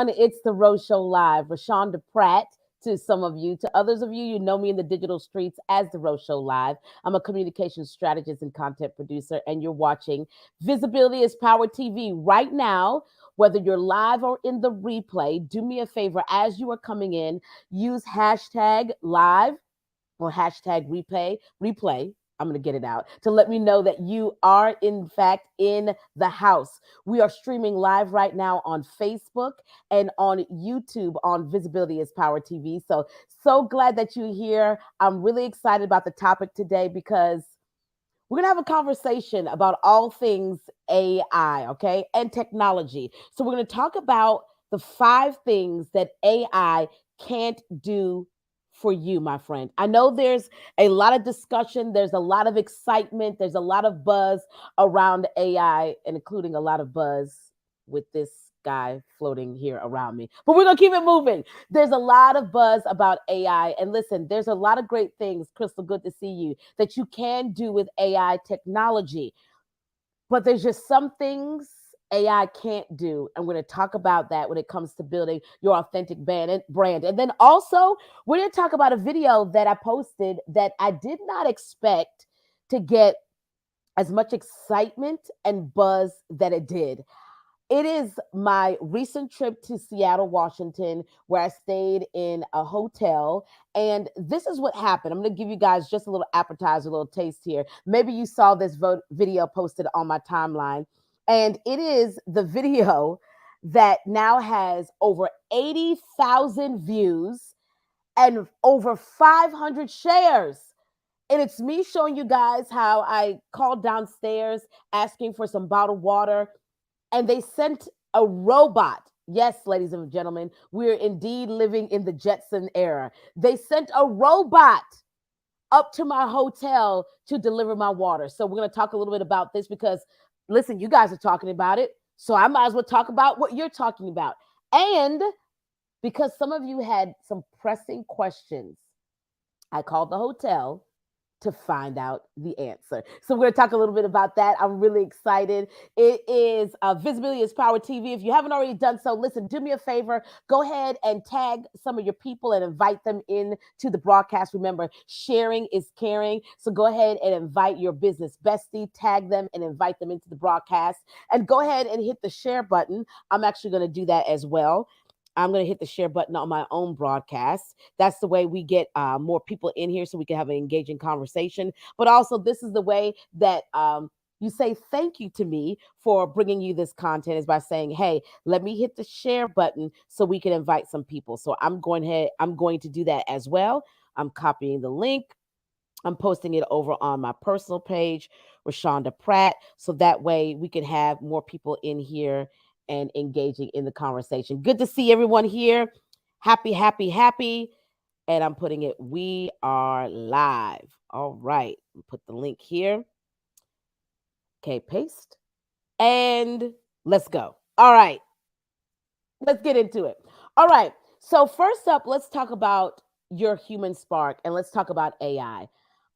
everyone. It's the Rose Show Live. Rashonda Pratt to some of you. To others of you, you know me in the digital streets as the Rose Show Live. I'm a communication strategist and content producer, and you're watching Visibility is Power TV right now. Whether you're live or in the replay, do me a favor as you are coming in, use hashtag live or hashtag replay. I'm going to get it out to let me know that you are, in fact, in the house. We are streaming live right now on Facebook and on YouTube on Visibility is Power TV. So glad that you're here. I'm really excited about the topic today because we're going to have a conversation about all things AI, okay, and technology. So we're going to talk about the 5 things that AI can't do for you, my friend. I know there's a lot of discussion, there's a lot of excitement, there's a lot of buzz around AI, and including a lot of buzz with this guy floating here around me. But we're going to keep it moving. There's a lot of buzz about AI. And listen, there's a lot of great things, Crystal, good to see you, that you can do with AI technology. But there's just some things AI can't do. And we're going to talk about that when it comes to building your authentic brand. And then also, we're going to talk about a video that I posted that I did not expect to get as much excitement and buzz that it did. It is my recent trip to Seattle, Washington, where I stayed in a hotel. And this is what happened. I'm going to give you guys just a little appetizer, a little taste here. Maybe you saw this video posted on my timeline. And it is the video that now has over 80,000 views and over 500 shares. And it's me showing you guys how I called downstairs asking for some bottled water, and they sent a robot. Yes, ladies and gentlemen, we're indeed living in the Jetson era. They sent a robot up to my hotel to deliver my water. So we're going to talk a little bit about this because, listen, you guys are talking about it. So I might as well talk about what you're talking about. And because some of you had some pressing questions, I called the hotel to find out the answer. So we're going to talk a little bit about that. I'm really excited. It is Visibility is Power TV. If you haven't already done so, listen, do me a favor. Go ahead and tag some of your people and invite them in to the broadcast. Remember, sharing is caring. So go ahead and invite your business bestie, tag them and invite them into the broadcast. And go ahead and hit the share button. I'm actually going to do that as well. I'm going to hit the share button on my own broadcast. That's the way we get more people in here so we can have an engaging conversation. But also, this is the way that you say thank you to me for bringing you this content is by saying, hey, let me hit the share button so we can invite some people. So I'm going to do that as well. I'm copying the link. I'm posting it over on my personal page, Rashonda Pratt, so that way we can have more people in here and engaging in the conversation. Good to see everyone here. Happy, happy, happy. And I'm putting it, we are live. All right. Put the link here. Okay, paste. And let's go. All right. Let's get into it. All right. So, first up, let's talk about your human spark and let's talk about AI.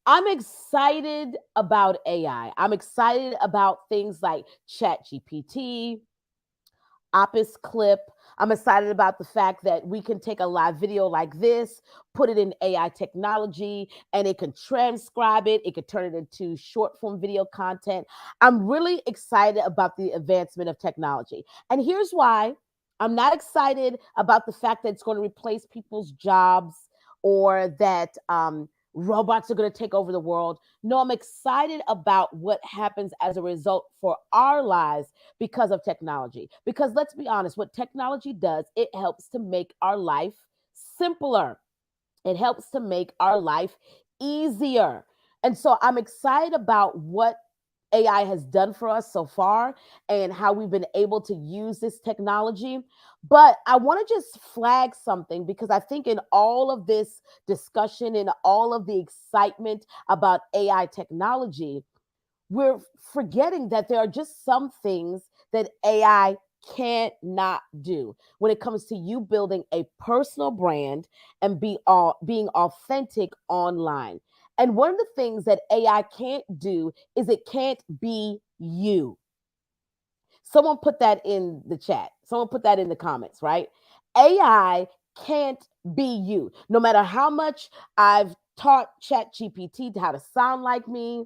I'm excited about AI. I'm excited about things like ChatGPT, Opus Clip. I'm excited about the fact that we can take a live video like this, put it in AI technology, and it can transcribe it. It could turn it into short form video content. I'm really excited about the advancement of technology. And here's why. I'm not excited about the fact that it's going to replace people's jobs or that robots are going to take over the world. No, I'm excited about what happens as a result for our lives because of technology. Because let's be honest, what technology does, it helps to make our life simpler. It helps to make our life easier. And so I'm excited about what AI has done for us so far and how we've been able to use this technology. But I want to just flag something because I think in all of this discussion and all of the excitement about AI technology, we're forgetting that there are just some things that AI cannot do when it comes to you building a personal brand and being authentic online. And one of the things that AI can't do is it can't be you. Someone put that in the chat. Someone put that in the comments, right? AI can't be you. No matter how much I've taught ChatGPT how to sound like me,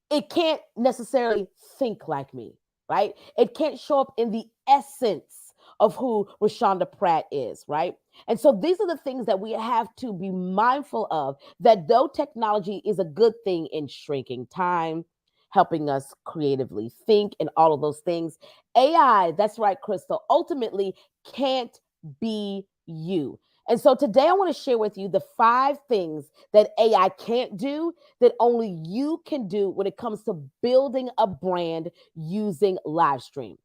it can't necessarily think like me, right? It can't show up in the essence of who Rashonda Pratt is, right? And so these are the things that we have to be mindful of, that though technology is a good thing in shrinking time, helping us creatively think, and all of those things, AI, that's right, Crystal, ultimately can't be you. And so today I want to share with you the 5 things that AI can't do that only you can do when it comes to building a brand using live stream.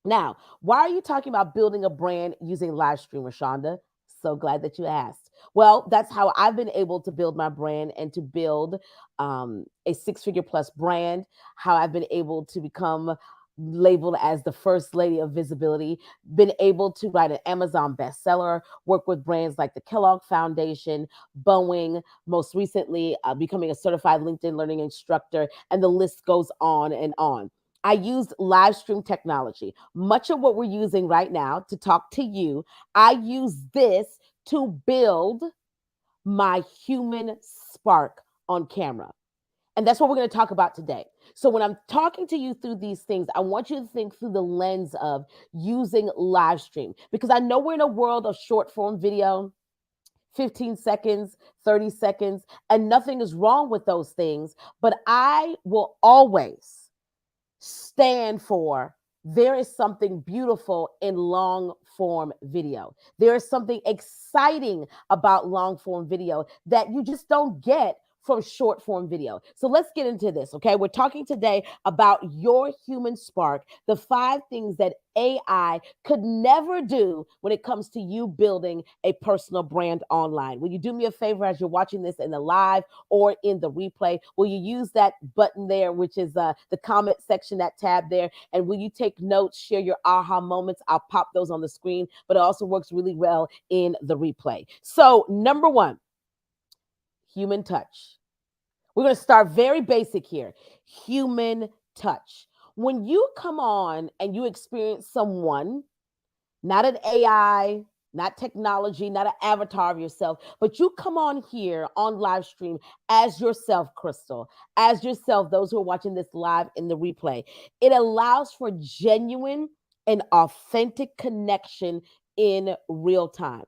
Now, why are you talking about building a brand using live stream, Rashonda? So glad that you asked. Well, that's how I've been able to build my brand and to build a 6-figure plus brand, how I've been able to become labeled as the first lady of visibility, been able to write an Amazon bestseller, work with brands like the Kellogg Foundation, Boeing, most recently becoming a certified LinkedIn learning instructor, and the list goes on and on. I used live stream technology. Much of what we're using right now to talk to you, I use this to build my human spark on camera. And that's what we're going to talk about today. So, when I'm talking to you through these things, I want you to think through the lens of using live stream, because I know we're in a world of short form video, 15 seconds, 30 seconds, and nothing is wrong with those things. But I will always stand for, there is something beautiful in long form video. There is something exciting about long form video that you just don't get from short form video. So let's get into this, okay? We're talking today about your human spark, the 5 things that AI could never do when it comes to you building a personal brand online. Will you do me a favor as you're watching this in the live or in the replay? Will you use that button there, which is the comment section, that tab there? And will you take notes, share your aha moments? I'll pop those on the screen, but it also works really well in the replay. So, number 1, human touch. We're going to start very basic here. Human touch. When you come on and you experience someone, not an AI, not technology, not an avatar of yourself, but you come on here on live stream as yourself, Crystal, as yourself, those who are watching this live in the replay, it allows for genuine and authentic connection in real time.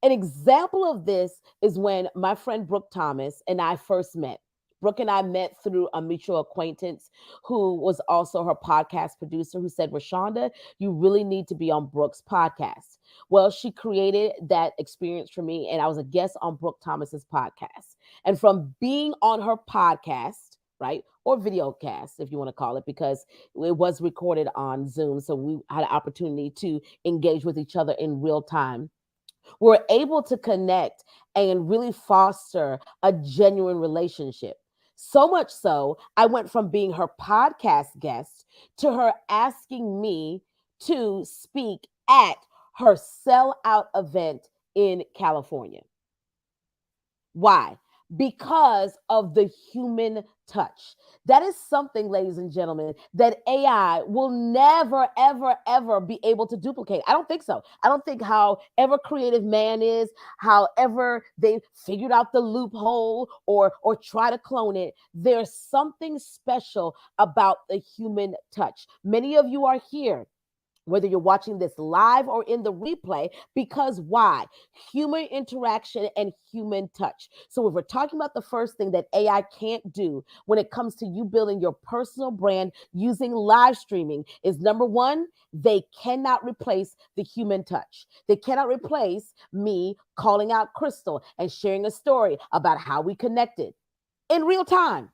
An example of this is when my friend Brooke Thomas and I first met. Brooke and I met through a mutual acquaintance who was also her podcast producer, who said, Rashonda, you really need to be on Brooke's podcast. Well, she created that experience for me, and I was a guest on Brooke Thomas's podcast. And from being on her podcast, right, or video cast, if you want to call it, because it was recorded on Zoom, so we had an opportunity to engage with each other in real time, we're able to connect and really foster a genuine relationship. So much so, I went from being her podcast guest to her asking me to speak at her sellout event in California. Why? Because of the human touch. That is something, ladies and gentlemen, that AI will never, ever, ever be able to duplicate. I don't think so. I don't think however creative man is, however they figured out the loophole or try to clone it, there's something special about the human touch. Many of you are here, whether you're watching this live or in the replay, because why? Human interaction and human touch. So, if we're talking about the first thing that AI can't do when it comes to you building your personal brand using live streaming, is number 1, they cannot replace the human touch. They cannot replace me calling out Crystal and sharing a story about how we connected in real time.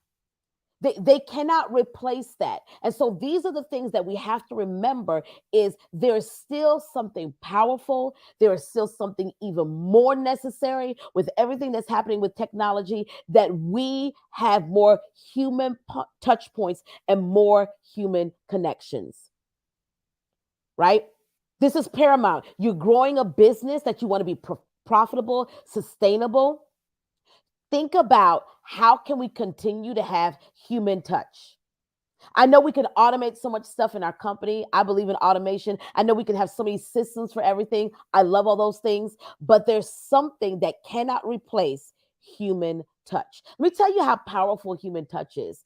They cannot replace that. And so these are the things that we have to remember, is there's still something powerful. There is still something even more necessary with everything that's happening with technology, that we have more human touch points and more human connections, right? This is paramount. You're growing a business that you want to be profitable, sustainable. Think about, how can we continue to have human touch? I know we can automate so much stuff in our company. I believe in automation. I know we can have so many systems for everything. I love all those things, but there's something that cannot replace human touch. Let me tell you how powerful human touch is.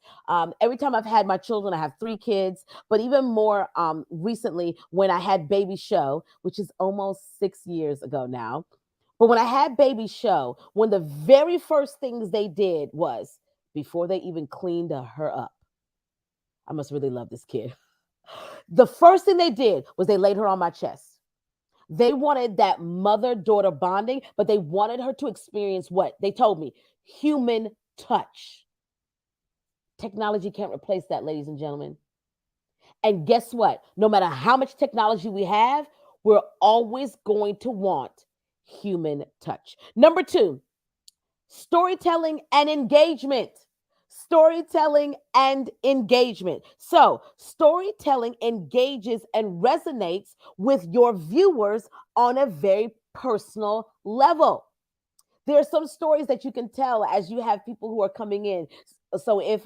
Every time I've had my children, I have three kids, but even more recently when I had baby show, which is almost 6 years ago now. But when I had baby show, one of the very first things they did was before they even cleaned her up. I must really love this kid. The first thing they did was they laid her on my chest. They wanted that mother daughter bonding, but they wanted her to experience what? They told me human touch. Technology can't replace that, ladies and gentlemen. And guess what? No matter how much technology we have, we're always going to want human touch. Number two, storytelling and engagement. Storytelling and engagement. So, storytelling engages and resonates with your viewers on a very personal level. There are some stories that you can tell as you have people who are coming in. So if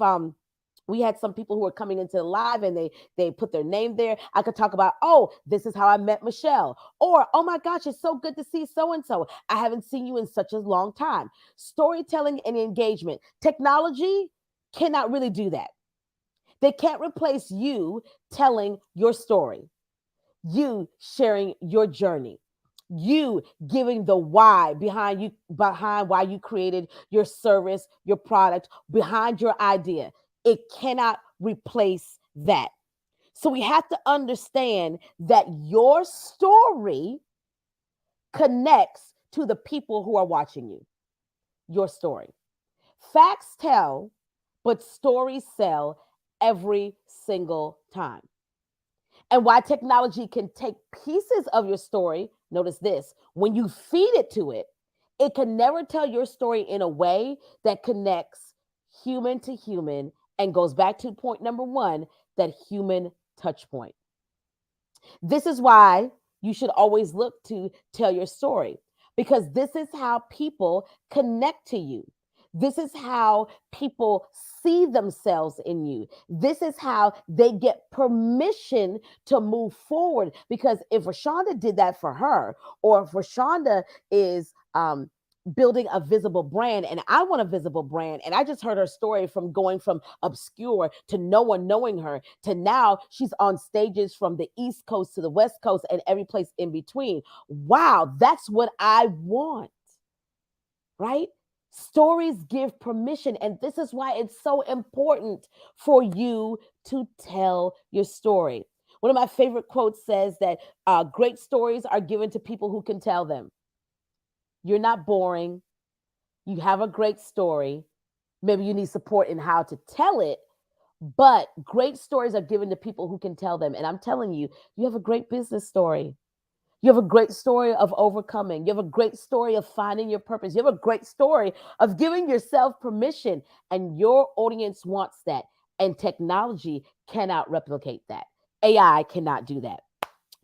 we had some people who were coming into the live and they put their name there, I could talk about, oh, this is how I met Michelle, or oh my gosh, it's so good to see so and so, I haven't seen you in such a long time. Storytelling and engagement. Technology cannot really do that. They can't replace you telling your story, you sharing your journey, you giving the why behind why you created your service, your product, behind your idea. It cannot replace that. So we have to understand that your story connects to the people who are watching you. Your story. Facts tell, but stories sell every single time. And why technology can take pieces of your story, notice this, when you feed it to it, it can never tell your story in a way that connects human to human and goes back to point number one, that human touch point. This is why you should always look to tell your story, because this is how people connect to you. This is how people see themselves in you. This is how they get permission to move forward. Because if Rashonda did that for her, or if Rashonda is building a visible brand and I want a visible brand, and I just heard her story from going from obscure to no one knowing her to now she's on stages from the East Coast to the West Coast and every place in between. Wow, that's what I want, right? Stories give permission, and this is why it's so important for you to tell your story. One of my favorite quotes says that great stories are given to people who can tell them. You're not boring. You have a great story. Maybe you need support in how to tell it, but great stories are given to people who can tell them. And I'm telling you, you have a great business story. You have a great story of overcoming. You have a great story of finding your purpose. You have a great story of giving yourself permission, and your audience wants that. And technology cannot replicate that. AI cannot do that.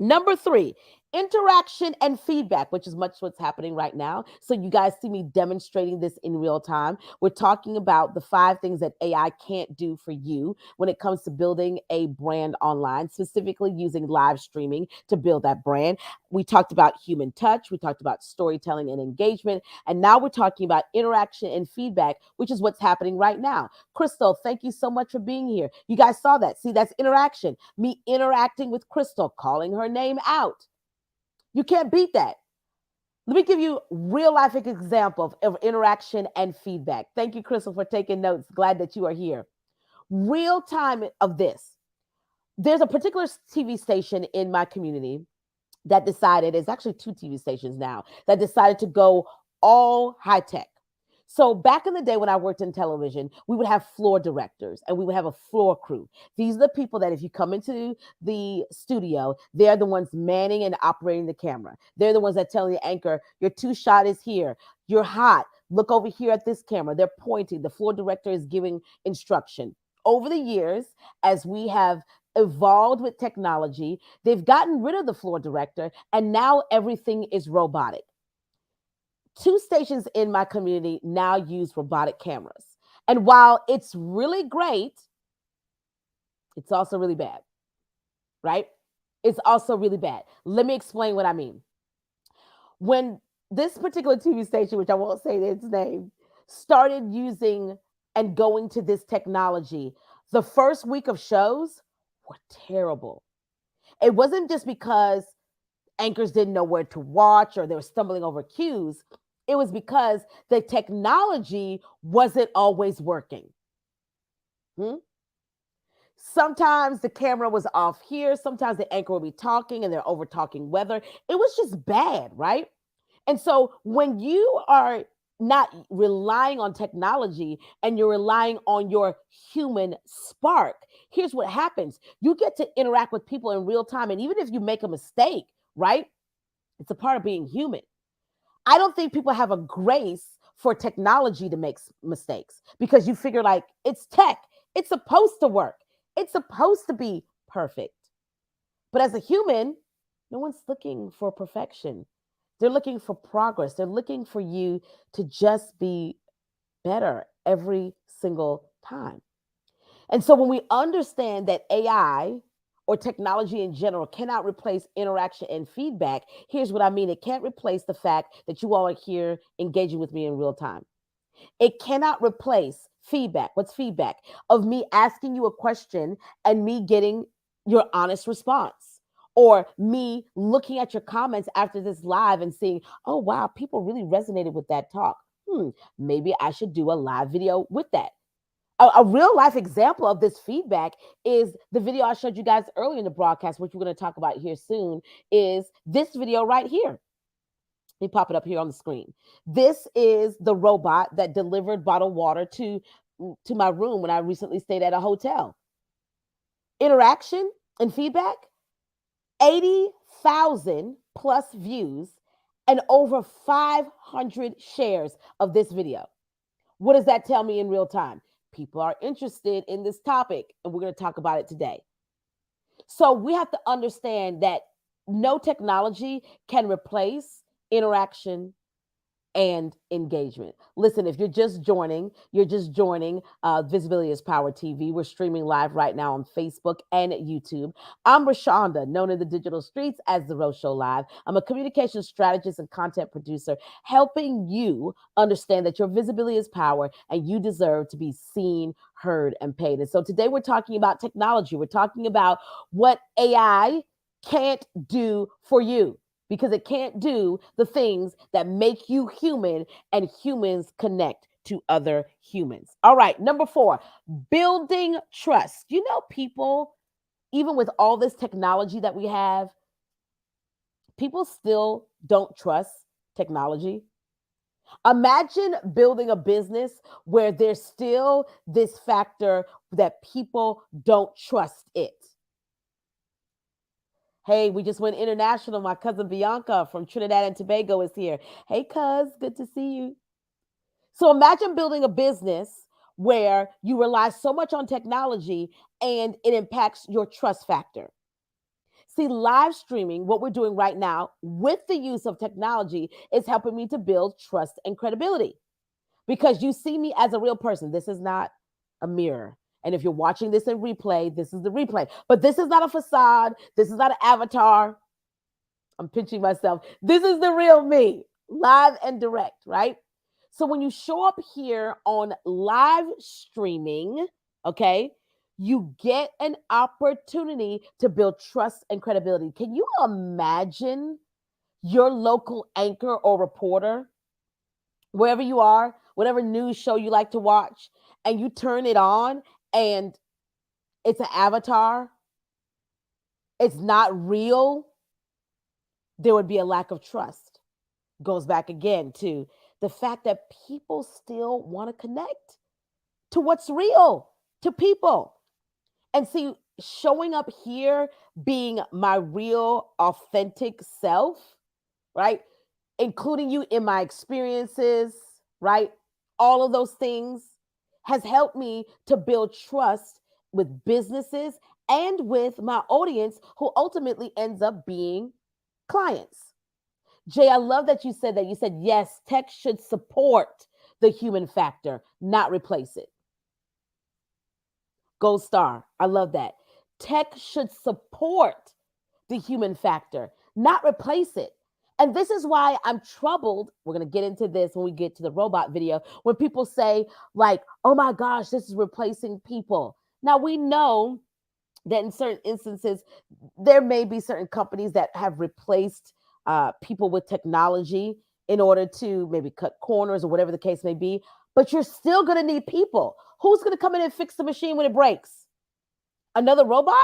Number three, interaction and feedback, which is much what's happening right now. So you guys see me demonstrating this in real time. We're talking about the 5 things that AI can't do for you when it comes to building a brand online, specifically using live streaming to build that brand. We talked about human touch. We talked about storytelling and engagement. And now we're talking about interaction and feedback, which is what's happening right now. Crystal, thank you so much for being here. You guys saw that. See, that's interaction. Me interacting with Crystal, calling her name out. You can't beat that. Let me give you real life example of interaction and feedback. Thank you, Crystal, for taking notes. Glad that you are here. Real time of this. There's a particular TV station in my community that decided, it's actually 2 TV stations now, that decided to go all high tech. So back in the day when I worked in television, we would have floor directors and we would have a floor crew. These are the people that if you come into the studio, they're the ones manning and operating the camera. They're the ones that tell the anchor, your 2 shot is here. You're hot. Look over here at this camera. They're pointing. The floor director is giving instruction. Over the years, as we have evolved with technology, they've gotten rid of the floor director and now everything is robotic. 2 stations in my community now use robotic cameras. And while it's really great, It's also really bad, right? It's also really bad. Let me explain what I mean. When this particular TV station, which I won't say its name, started using and going to this technology, the first week of shows were terrible. It wasn't just because anchors didn't know where to watch or they were stumbling over cues. It was because the technology wasn't always working. Hmm? Sometimes the camera was off here. Sometimes the anchor would be talking and they're over talking weather. It was just bad, right? And so when you are not relying on technology and you're relying on your human spark, here's what happens. You get to interact with people in real time. And even if you make a mistake, right? It's a part of being human. I don't think people have a grace for technology to make mistakes because you figure like it's tech, it's supposed to work, it's supposed to be perfect. But as a human, no one's looking for perfection. They're looking for progress. They're looking for you to just be better every single time. And so when we understand that AI or technology in general cannot replace interaction and feedback, here's what I mean. It can't replace the fact that you all are here engaging with me in real time. It cannot replace feedback. What's feedback? Of me asking you a question and me getting your honest response. Or me looking at your comments after this live and seeing, oh, wow, people really resonated with that talk. Maybe I should do a live video with that. A real life example of this feedback is the video I showed you guys earlier in the broadcast, which we're going to talk about here soon, is this video right here. Let me pop it up here on the screen. This is the robot that delivered bottled water to my room when I recently stayed at a hotel. Interaction and feedback, 80,000 plus views and over 500 shares of this video. What does that tell me in real time? People are interested in this topic, and we're going to talk about it today. So we have to understand that no technology can replace interaction and engagement. Listen, if you're just joining, Visibility is Power TV. We're streaming live right now on Facebook and YouTube. I'm Rashonda, known in the digital streets as The Rose Show Live. I'm a communication strategist and content producer, helping you understand that your visibility is power and you deserve to be seen, heard, and paid. And so today we're talking about technology. We're talking about what AI can't do for you, because it can't do the things that make you human and humans connect to other humans. All right, number 4, building trust. You know, people, even with all this technology that we have, people still don't trust technology. Imagine building a business where there's still this factor that people don't trust it. Hey, we just went international. My cousin Bianca from Trinidad and Tobago is here. Hey, cuz, good to see you. So imagine building a business where you rely so much on technology and it impacts your trust factor. See, live streaming, what we're doing right now with the use of technology, is helping me to build trust and credibility because you see me as a real person. This is not a mirror. And if you're watching this in replay, this is the replay. But this is not a facade. This is not an avatar. I'm pinching myself. This is the real me, live and direct, right? So when you show up here on live streaming, okay, you get an opportunity to build trust and credibility. Can you imagine your local anchor or reporter, wherever you are, whatever news show you like to watch, and you turn it on and it's an avatar, it's not real? There would be a lack of trust. Goes back again to the fact that people still want to connect to what's real, to people. And see, showing up here, being my real, authentic self, right? Including you in my experiences, right? All of those things has helped me to build trust with businesses and with my audience, who ultimately ends up being clients. Jay, I love that you said that. You said, yes, tech should support the human factor, not replace it. Gold star. I love that. Tech should support the human factor, not replace it. And this is why I'm troubled. We're going to get into this when we get to the robot video, when people say, like, oh my gosh, this is replacing people. Now, we know that in certain instances, there may be certain companies that have replaced people with technology in order to maybe cut corners or whatever the case may be. But you're still going to need people. Who's going to come in and fix the machine when it breaks? Another robot?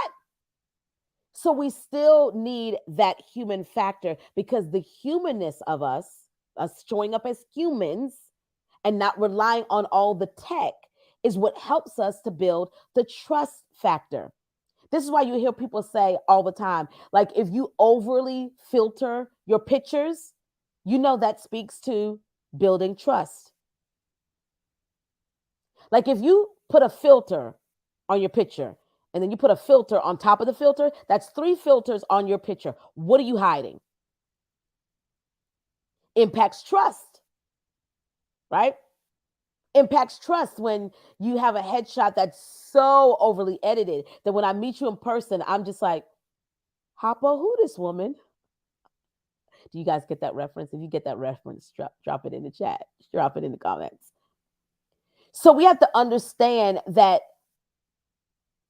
So we still need that human factor, because the humanness of us showing up as humans and not relying on all the tech, is what helps us to build the trust factor. This is why you hear people say all the time, like, if you overly filter your pictures, that speaks to building trust. Like, if you put a filter on your picture and then you put a filter on top of the filter, that's 3 filters on your picture. What are you hiding? Impacts trust, right? Impacts trust when you have a headshot that's so overly edited that when I meet you in person, I'm just like, Hoppa, who this woman? Do you guys get that reference? If you get that reference, drop it in the chat, drop it in the comments. So we have to understand that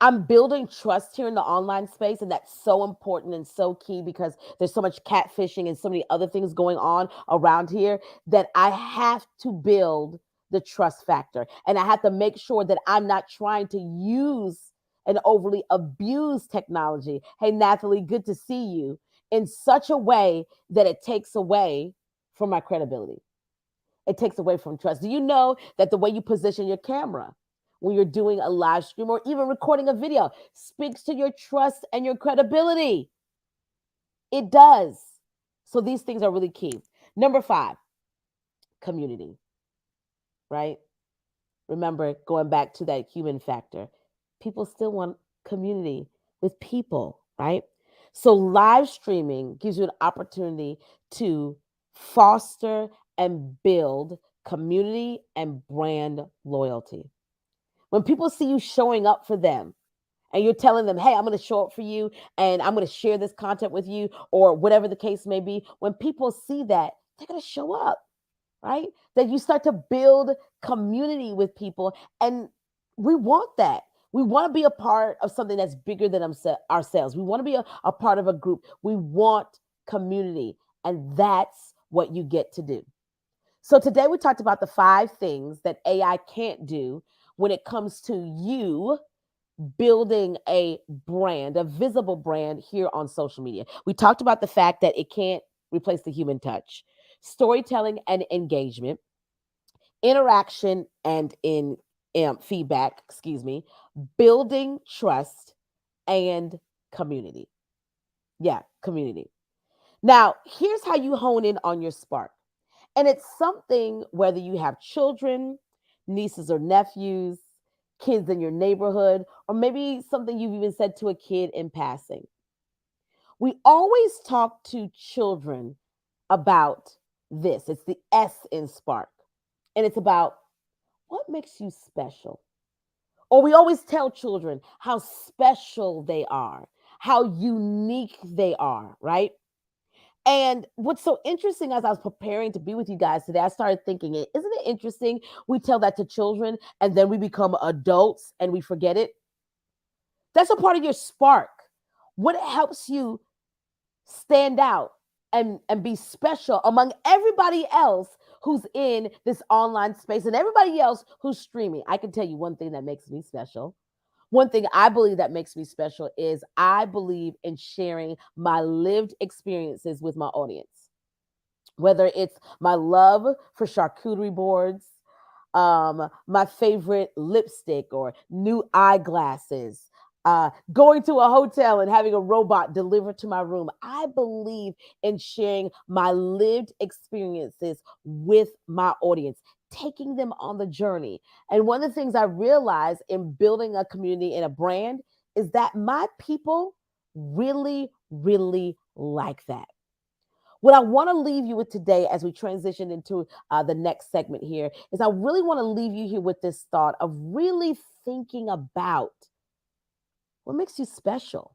I'm building trust here in the online space, and that's so important and so key, because there's so much catfishing and so many other things going on around here, that I have to build the trust factor. And I have to make sure that I'm not trying to use and overly abuse technology. Hey, Nathalie, good to see you. In such a way that it takes away from my credibility. It takes away from trust. Do you know that the way you position your camera when you're doing a live stream or even recording a video speaks to your trust and your credibility? It does. So these things are really key. Number 5, community, right? Remember, going back to that human factor, people still want community with people, right? So live streaming gives you an opportunity to foster and build community and brand loyalty. When people see you showing up for them and you're telling them, hey, I'm going to show up for you and I'm going to share this content with you, or whatever the case may be, when people see that, they're going to show up, right? That you start to build community with people. And we want that. We want to be a part of something that's bigger than ourselves. We want to be a part of a group. We want community. And that's what you get to do. So today we talked about the 5 things that AI can't do when it comes to you building a brand, a visible brand here on social media. We talked about the fact that it can't replace the human touch, storytelling and engagement, interaction and in feedback, building trust and community. Yeah, community. Now, here's how you hone in on your spark. And it's something, whether you have children, nieces or nephews, kids in your neighborhood, or maybe something you've even said to a kid in passing. We always talk to children about this. It's the S in Spark. And it's about what makes you special. Or we always tell children how special they are, how unique they are, right? And what's so interesting, as I was preparing to be with you guys today, I started thinking, isn't it interesting? We tell that to children and then we become adults and we forget it. That's a part of your spark. What helps you stand out and be special among everybody else who's in this online space and everybody else who's streaming? I can tell you one thing that makes me special. One thing I believe that makes me special is I believe in sharing my lived experiences with my audience. Whether it's my love for charcuterie boards, my favorite lipstick or new eyeglasses, going to a hotel and having a robot delivered to my room. I believe in sharing my lived experiences with my audience, taking them on the journey. And one of the things I realized in building a community and a brand is that my people really, really like that. What I want to leave you with today as we transition into the next segment here is I really want to leave you here with this thought of really thinking about What makes you special?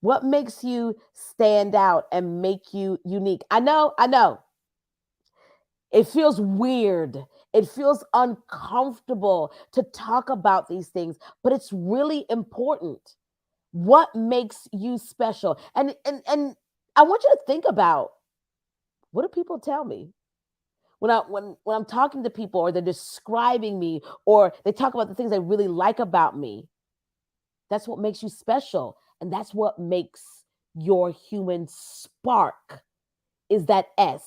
What makes you stand out and make you unique? I know. It feels weird. It feels uncomfortable to talk about these things, but it's really important. What makes you special? And I want you to think about, what do people tell me? When I'm talking to people, or they're describing me, or they talk about the things they really like about me, that's what makes you special. And that's what makes your human spark, is that S.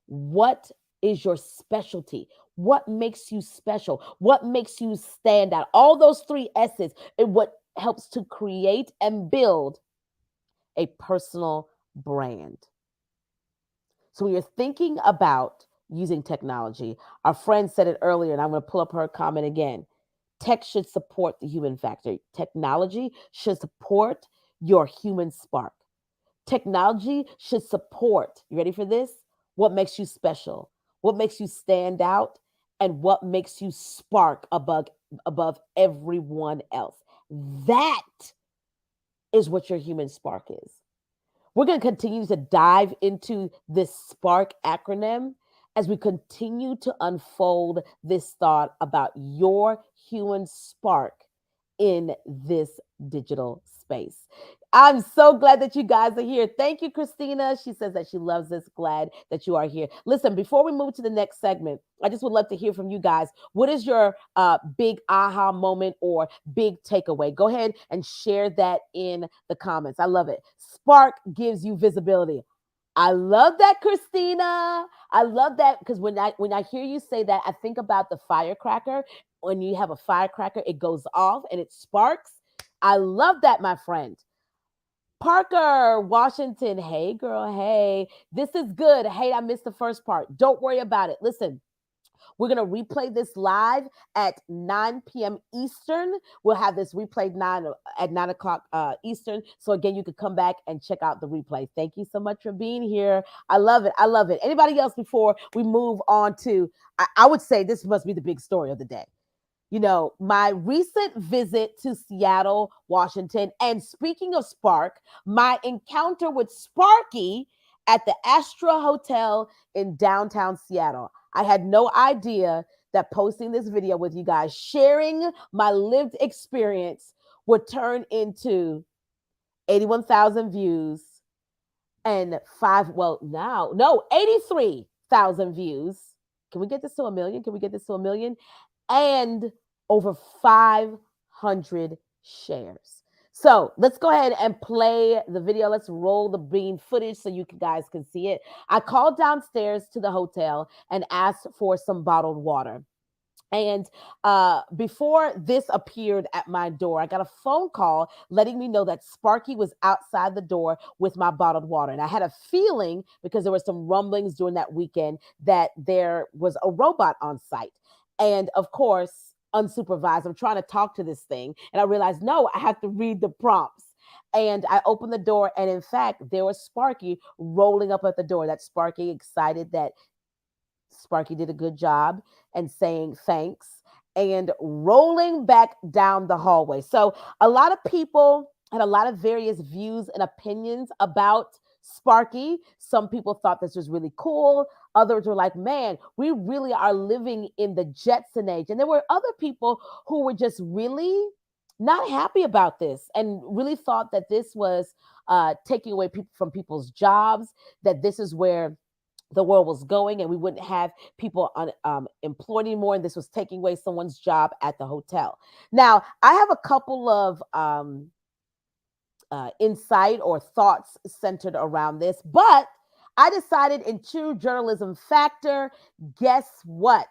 What is your specialty? What makes you special? What makes you stand out? All those three S's are what helps to create and build a personal brand. So when you're thinking about using technology, our friend said it earlier, and I'm going to pull up her comment again. Tech should support the human factor. Technology should support your human spark. Technology should support, you ready for this? What makes you special? What makes you stand out? And what makes you spark above everyone else? That is what your human spark is. We're going to continue to dive into this SPARK acronym as we continue to unfold this thought about your human spark in this digital space. I'm so glad that you guys are here. Thank you, Christina. She says that she loves this. Glad that you are here. Listen, before we move to the next segment, I just would love to hear from you guys. What is your big aha moment or big takeaway? Go ahead and share that in the comments. I love it. Spark gives you visibility. I love that, Christina. I love that, because when I hear you say that, I think about the firecracker. When you have a firecracker, it goes off and it sparks. I love that, my friend. Parker, Washington. Hey, girl. Hey, this is good. Hey, I missed the first part. Don't worry about it. Listen, we're going to replay this live at 9 p.m. Eastern. We'll have this replayed at 9 o'clock Eastern. So again, you could come back and check out the replay. Thank you so much for being here. I love it. I love it. Anybody else before we move on to, I would say this must be the big story of the day. My recent visit to Seattle, Washington, and speaking of Spark, my encounter with Sparky at the Astra Hotel in downtown Seattle. I had no idea that posting this video with you guys, sharing my lived experience, would turn into 81,000 views and now, no, 83,000 views. Can we get this to a million? Can we get this to a million? And over 500 shares. So let's go ahead and play the video. Let's roll the bean footage so you guys can see it. I called downstairs to the hotel and asked for some bottled water. And before this appeared at my door, I got a phone call letting me know that Sparky was outside the door with my bottled water. And I had a feeling, because there were some rumblings during that weekend, that there was a robot on site. And of course, unsupervised, I'm trying to talk to this thing. And I realized, no, I have to read the prompts. And I opened the door, and in fact, there was Sparky rolling up at the door. That Sparky, excited that Sparky did a good job, and saying thanks, and rolling back down the hallway. So a lot of people had a lot of various views and opinions about Sparky. Some people thought this was really cool. Others were like, man, we really are living in the Jetson age. And there were other people who were just really not happy about this, and really thought that this was taking away from people's jobs, that this is where the world was going, and we wouldn't have people employed anymore, and this was taking away someone's job at the hotel. Now, I have a couple of insight or thoughts centered around this, but I decided, in true journalism factor, guess what?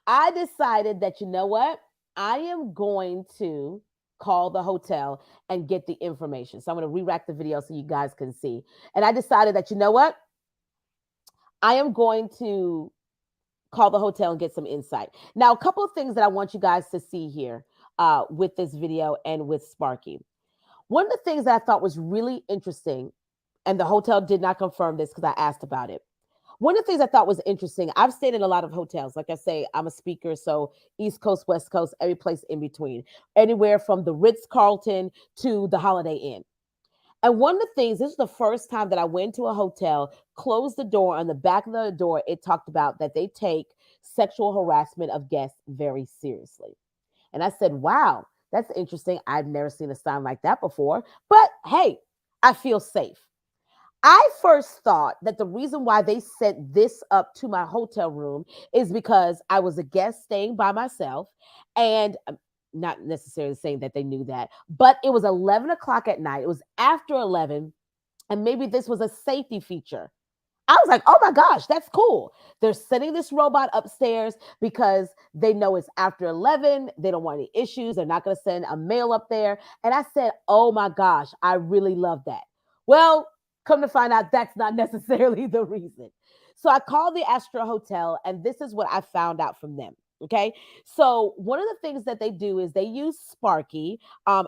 I decided that, you know what? I am going to call the hotel and get the information. So I'm going to re-rack the video so you guys can see. And I decided that, you know what? I am going to call the hotel and get some insight. Now, a couple of things that I want you guys to see here with this video and with Sparky. One of the things that I thought was really interesting, and the hotel did not confirm this because I asked about it, One of the things I thought was interesting, I've stayed in a lot of hotels. Like I say, I'm a speaker, so East Coast, West Coast, every place in between, anywhere from the Ritz Carlton to the Holiday Inn. And one of the things, this is the first time that I went to a hotel, closed the door. On the back of the door, it talked about that they take sexual harassment of guests very seriously. And I said, wow, that's interesting. I've never seen a sign like that before. But hey, I feel safe. I first thought that the reason why they sent this up to my hotel room is because I was a guest staying by myself. And not necessarily saying that they knew that, but it was 11 o'clock at night. It was after 11. And maybe this was a safety feature. I was like, oh my gosh, that's cool. They're sending this robot upstairs because they know it's after 11. They don't want any issues. They're not going to send a mail up there. And I said, oh my gosh, I really love that. Well, come to find out, that's not necessarily the reason. So I called the Astra Hotel, and this is what I found out from them. Okay. So one of the things that they do is they use Sparky,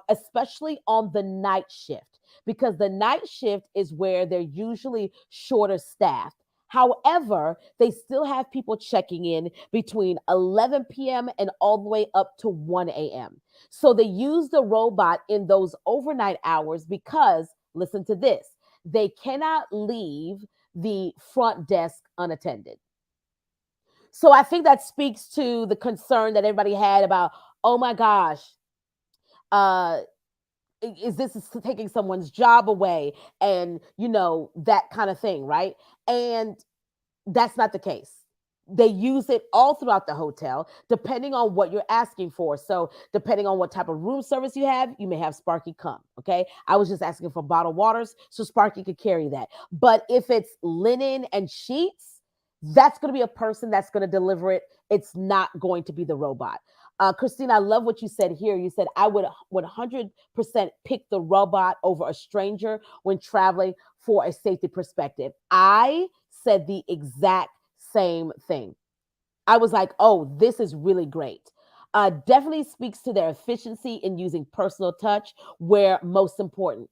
especially on the night shift, because the night shift is where they're usually shorter staffed. However, they still have people checking in between 11 p.m. and all the way up to 1 a.m. So they use the robot in those overnight hours because, listen to this, they cannot leave the front desk unattended. So I think that speaks to the concern that everybody had about, oh my gosh, uh, is this taking someone's job away? And, that kind of thing, right? And that's not the case. They use it all throughout the hotel, depending on what you're asking for. So, depending on what type of room service you have, you may have Sparky come. Okay. I was just asking for bottled waters, so Sparky could carry that. But if it's linen and sheets, that's going to be a person that's going to deliver it. It's not going to be the robot. Christine, I love what you said here. You said, I would 100% pick the robot over a stranger when traveling for a safety perspective. I said the exact same thing. I was like, oh, this is really great. Definitely speaks to their efficiency in using personal touch, where most important.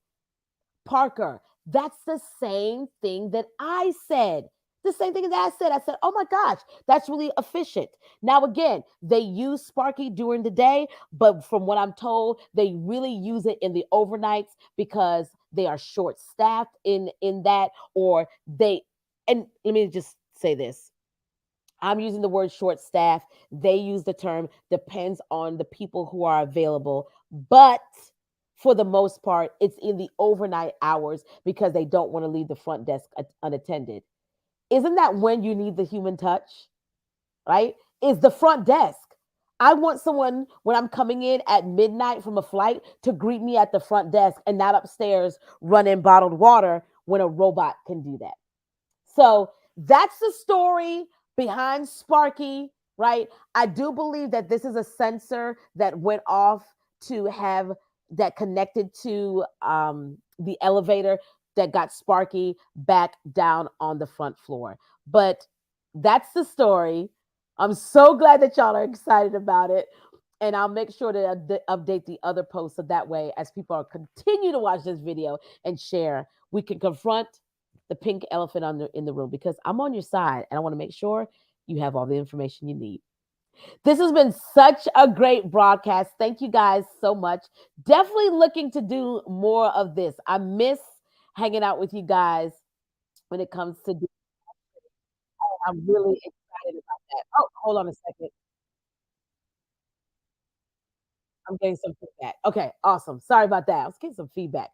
Parker, that's the same thing that I said. The same thing that I said. I said, oh my gosh, that's really efficient. Now, again, they use Sparky during the day, but from what I'm told, they really use it in the overnights because they are short staffed in that, or they, and let me just say this. I'm using the word short staff. They use the term depends on the people who are available. But for the most part, it's in the overnight hours because they don't want to leave the front desk unattended. Isn't that when you need the human touch? Right? Is the front desk. I want someone when I'm coming in at midnight from a flight to greet me at the front desk and not upstairs running bottled water when a robot can do that. So that's the story behind Sparky, right? I do believe that this is a sensor that went off to have that connected to the elevator that got Sparky back down on the front floor. But that's the story. I'm so glad that y'all are excited about it. And I'll make sure to update the other posts so that way, as people are continue to watch this video and share, we can confront the pink elephant in the room, because I'm on your side and I want to make sure you have all the information you need. This has been such a great broadcast. Thank you guys so much. Definitely looking to do more of this. I miss hanging out with you guys when it comes to. I'm really excited about that. Oh, hold on a second. I'm getting some feedback. Okay, awesome. Sorry about that. I was getting some feedback.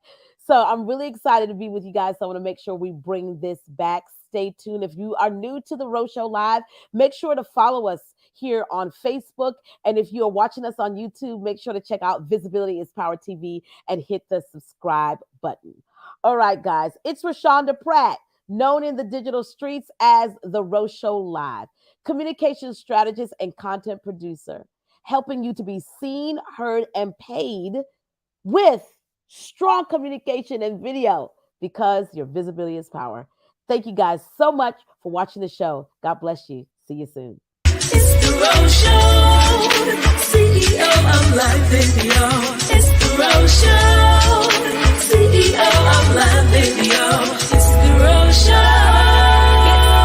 So I'm really excited to be with you guys. So I want to make sure we bring this back. Stay tuned. If you are new to the Rose Show Live, make sure to follow us here on Facebook. And if you are watching us on YouTube, make sure to check out Visibility is Power TV and hit the subscribe button. All right, guys, it's Rashonda Pratt, known in the digital streets as the Rose Show Live, communication strategist and content producer, helping you to be seen, heard, and paid with strong communication and video, because your visibility is power. Thank you guys so much for watching the show. God bless you. See you soon. It's the Rose Show, CEO of Life in the